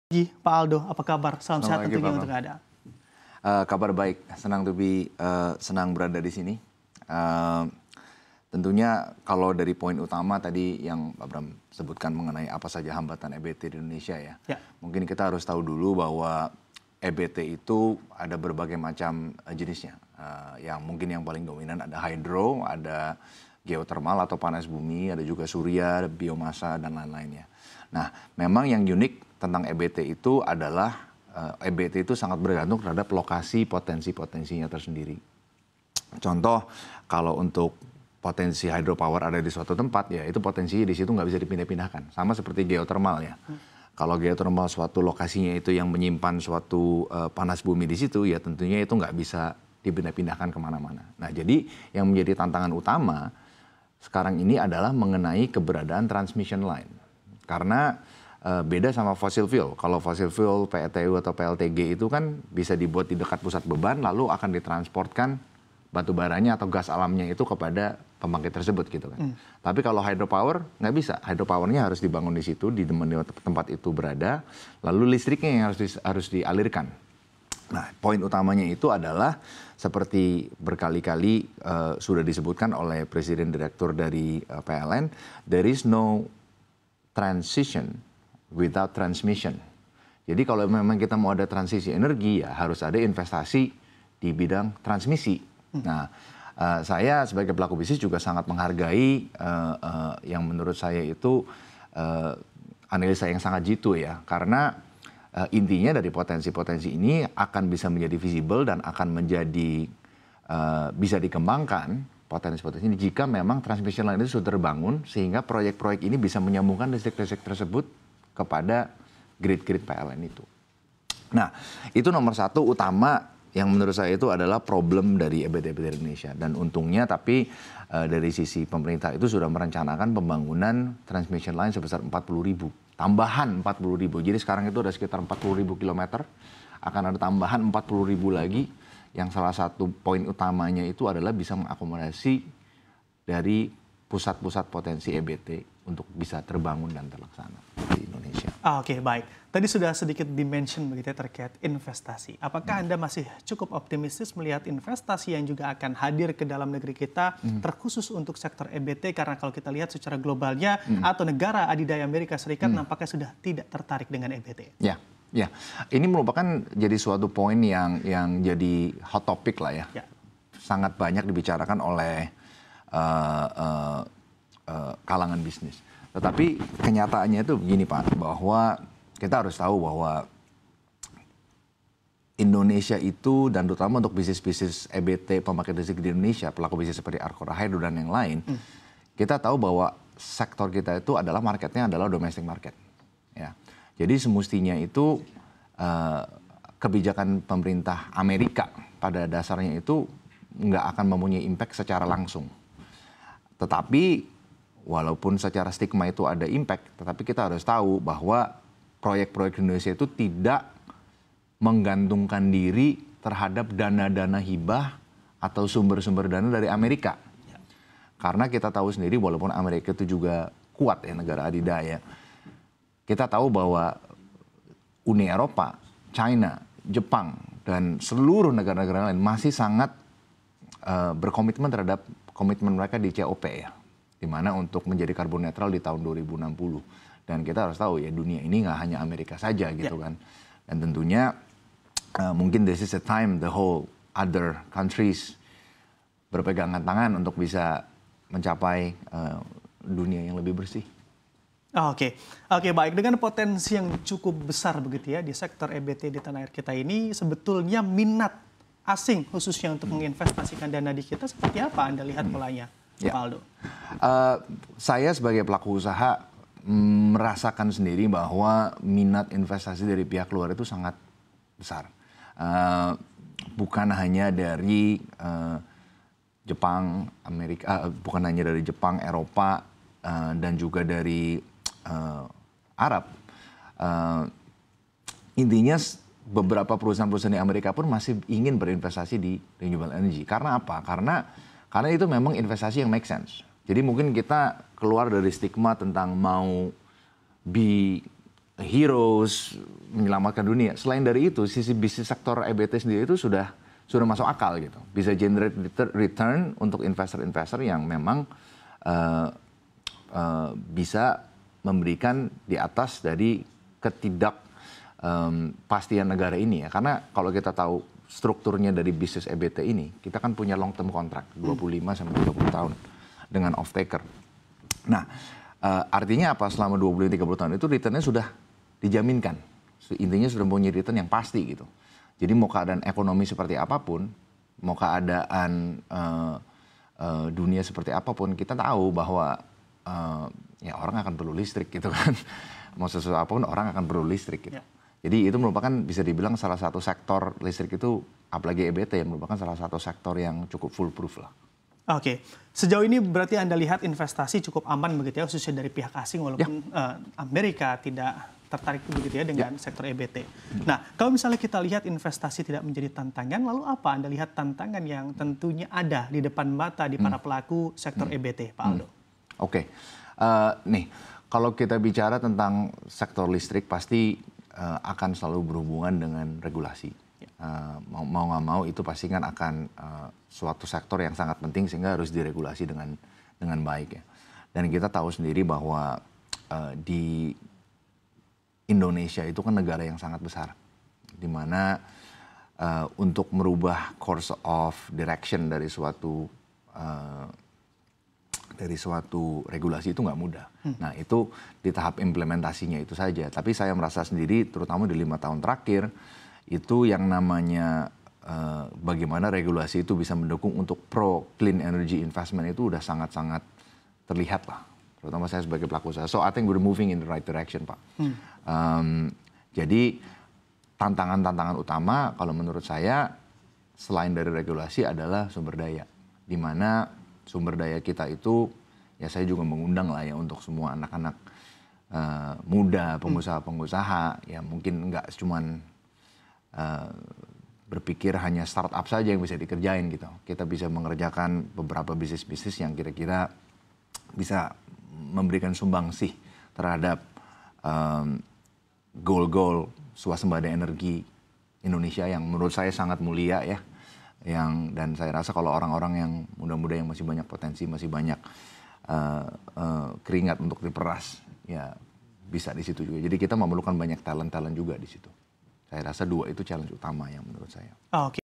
Pak Aldo, apa kabar? Salam Selamat sehat pagi, tentunya Pak untuk Bram. Anda. Kabar baik, senang berada di sini. Eh, Tentunya kalau dari poin utama tadi yang Pak Bram sebutkan mengenai apa saja hambatan EBT di Indonesia ya. Ya. Mungkin kita harus tahu dulu bahwa EBT itu ada berbagai macam jenisnya. Yang mungkin yang paling dominan ada hydro, ada geothermal atau panas bumi, ada juga surya, biomasa dan lain-lainnya. Nah, memang yang unik tentang EBT itu adalah EBT itu sangat bergantung terhadap lokasi potensi-potensinya tersendiri. Contoh, kalau untuk potensi hydropower ada di suatu tempat, ya itu potensinya di situ nggak bisa dipindah-pindahkan. Sama seperti geothermal ya. Kalau geothermal suatu lokasinya itu yang menyimpan suatu panas bumi di situ, ya tentunya itu nggak bisa dipindah-pindahkan kemana-mana. Nah, jadi yang menjadi tantangan utama sekarang ini adalah mengenai keberadaan transmission line. Karena beda sama fossil fuel. Kalau fossil fuel, PLTU atau PLTG itu kan bisa dibuat di dekat pusat beban, lalu akan ditransportkan batu baranya atau gas alamnya itu kepada pembangkit tersebut gitu kan. Tapi kalau hydropower nggak bisa. Hydropowernya harus dibangun di situ, di tempat itu berada, lalu listriknya yang harus dialirkan. Nah, poin utamanya itu adalah seperti berkali-kali sudah disebutkan oleh Presiden Direktur dari PLN, there is no transition without transmission. Jadi kalau memang kita mau ada transisi energi, ya harus ada investasi di bidang transmisi. Nah, saya sebagai pelaku bisnis juga sangat menghargai yang menurut saya itu analisa yang sangat jitu ya. Karena intinya dari potensi-potensi ini akan bisa menjadi visible dan akan menjadi bisa dikembangkan potensi-potensi ini jika memang transmission line itu sudah terbangun sehingga proyek-proyek ini bisa menyambungkan listrik-listrik tersebut kepada grid-grid PLN itu. Nah, itu nomor satu utama yang menurut saya itu adalah problem dari EBT-EBT Indonesia. Dan untungnya tapi dari sisi pemerintah itu sudah merencanakan pembangunan transmission line sebesar 40.000. Tambahan 40.000. Jadi sekarang itu ada sekitar 40.000 kilometer. Akan ada tambahan 40.000 lagi. Yang salah satu poin utamanya itu adalah bisa mengakomodasi dari pusat-pusat potensi EBT untuk bisa terbangun dan terlaksana di Indonesia. Oke, baik. Tadi sudah sedikit dimention begitu ya terkait investasi. Apakah Anda masih cukup optimistis melihat investasi yang juga akan hadir ke dalam negeri kita terkhusus untuk sektor EBT? Karena kalau kita lihat secara globalnya atau negara adidaya Amerika Serikat nampaknya sudah tidak tertarik dengan EBT. Ya, ya. Ini merupakan jadi suatu poin yang jadi hot topic lah ya. Ya. Sangat banyak dibicarakan oleh kalangan bisnis. Tetapi kenyataannya itu begini Pak, bahwa kita harus tahu bahwa Indonesia itu dan terutama untuk bisnis-bisnis EBT pembangkit listrik di Indonesia, pelaku bisnis seperti Arcora Hydro dan yang lain, kita tahu bahwa sektor kita itu adalah marketnya adalah domestic market. Ya. Jadi semestinya itu kebijakan pemerintah Amerika pada dasarnya itu nggak akan mempunyai impact secara langsung. Tetapi walaupun secara stigma itu ada impact, tetapi kita harus tahu bahwa proyek-proyek Indonesia itu tidak menggantungkan diri terhadap dana-dana hibah atau sumber-sumber dana dari Amerika. Karena kita tahu sendiri walaupun Amerika itu juga kuat ya negara adidaya, kita tahu bahwa Uni Eropa, China, Jepang, dan seluruh negara-negara lain masih sangat berkomitmen terhadap komitmen mereka di COP ya. Dimana untuk menjadi karbon netral di tahun 2060. Dan kita harus tahu ya dunia ini nggak hanya Amerika saja gitu kan. Dan tentunya mungkin this is a time the whole other countries berpegangan tangan untuk bisa mencapai dunia yang lebih bersih. Oke, baik. Dengan potensi yang cukup besar begitu ya di sektor EBT di tanah air kita ini, sebetulnya minat asing khususnya untuk menginvestasikan dana di kita seperti apa Anda lihat polanya? Ya. Pak Aldo. Saya sebagai pelaku usaha merasakan sendiri bahwa minat investasi dari pihak luar itu sangat besar. Bukan hanya dari Jepang, Amerika, bukan hanya dari Jepang, Eropa, dan juga dari Arab. Intinya beberapa perusahaan-perusahaan di Amerika pun masih ingin berinvestasi di renewable energy. Karena apa? Karena itu memang investasi yang make sense. Jadi mungkin kita keluar dari stigma tentang mau be heroes, menyelamatkan dunia. Selain dari itu, sisi bisnis sektor EBT sendiri itu sudah masuk akal gitu. Bisa generate return untuk investor-investor yang memang bisa memberikan di atas dari ketidakpastian negara ini ya. Karena kalau kita tahu strukturnya dari bisnis EBT ini, kita kan punya long term contract 25 sampai 30 tahun dengan off taker. Nah, artinya apa? Selama 20-30 tahun itu returnnya sudah dijaminkan. Intinya sudah punya return yang pasti gitu. Jadi mau keadaan ekonomi seperti apapun, mau keadaan dunia seperti apapun, kita tahu bahwa ya orang akan perlu listrik gitu kan. Mau sesuatu apapun orang akan perlu listrik gitu. Jadi itu merupakan bisa dibilang salah satu sektor listrik itu, apalagi EBT yang merupakan salah satu sektor yang cukup foolproof lah. Oke, sejauh ini berarti Anda lihat investasi cukup aman begitu ya, khususnya dari pihak asing walaupun Amerika tidak tertarik begitu ya dengan sektor EBT. Nah, kalau misalnya kita lihat investasi tidak menjadi tantangan, lalu apa Anda lihat tantangan yang tentunya ada di depan mata di para pelaku sektor EBT, Pak Aldo? Oke, nih kalau kita bicara tentang sektor listrik pasti akan selalu berhubungan dengan regulasi. Mau nggak mau itu pasti kan akan suatu sektor yang sangat penting sehingga harus diregulasi dengan baik ya. Dan kita tahu sendiri bahwa di Indonesia itu kan negara yang sangat besar, di mana untuk merubah course of direction dari suatu regulasi itu nggak mudah. Nah itu di tahap implementasinya itu saja. Tapi saya merasa sendiri, terutama di 5 tahun terakhir, itu yang namanya bagaimana regulasi itu bisa mendukung untuk pro clean energy investment itu udah sangat-sangat terlihat lah. Terutama saya sebagai pelaku usaha. So I think we're moving in the right direction, Pak. Jadi tantangan-tantangan utama kalau menurut saya selain dari regulasi adalah sumber daya. Di mana sumber daya kita itu, ya saya juga mengundang lah ya untuk semua anak-anak muda, pengusaha-pengusaha, ya mungkin nggak cuman berpikir hanya startup saja yang bisa dikerjain gitu. Kita bisa mengerjakan beberapa bisnis-bisnis yang kira-kira bisa memberikan sumbangsi terhadap goal-goal swasembada energi Indonesia yang menurut saya sangat mulia ya. Dan saya rasa kalau orang-orang yang muda-muda yang masih banyak potensi, masih banyak keringat untuk diperas, ya bisa di situ juga. Jadi kita memerlukan banyak talent-talent juga di situ. Saya rasa 2 itu challenge utama yang menurut saya. Oke.